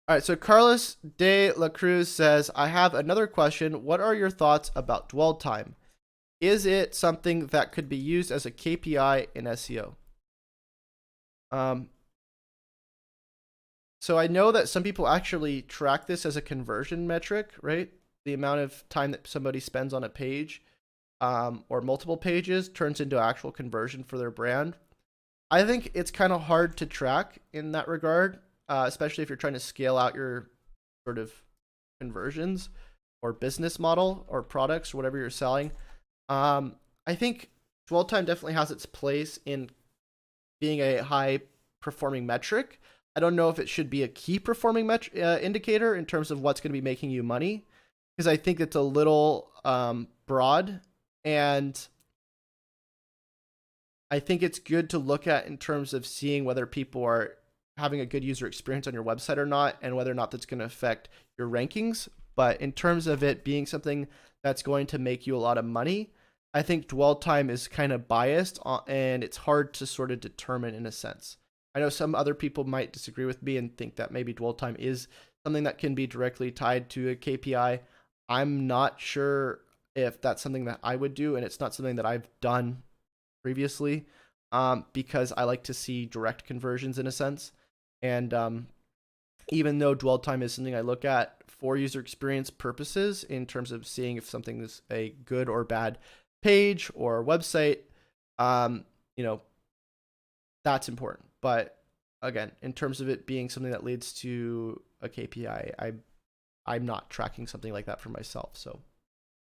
All right, so Carlos de la Cruz says, I have another question. What are your thoughts about dwell time? Is it something that could be used as a KPI in SEO? Um, so I know that some people actually track this as a conversion metric, right? The amount of time that somebody spends on a page or multiple pages turns into actual conversion for their brand. I think it's kind of hard to track in that regard, especially if you're trying to scale out your sort of conversions or business model or products or whatever you're selling. I think dwell time definitely has its place in being a high performing metric. I don't know if it should be a key performing indicator in terms of what's going to be making you money, because I think it's a little broad, and I think it's good to look at in terms of seeing whether people are having a good user experience on your website or not, and whether or not that's going to affect your rankings. But in terms of it being something that's going to make you a lot of money, I think dwell time is kind of biased and it's hard to sort of determine in a sense. I know some other people might disagree with me and think that maybe dwell time is something that can be directly tied to a KPI. I'm not sure if that's something that I would do, and it's not something that I've done previously, because I like to see direct conversions in a sense. And even though dwell time is something I look at for user experience purposes in terms of seeing if something is a good or bad page or website, um, you know, that's important. But again, in terms of it being something that leads to a KPI, I'm not tracking something like that for myself. So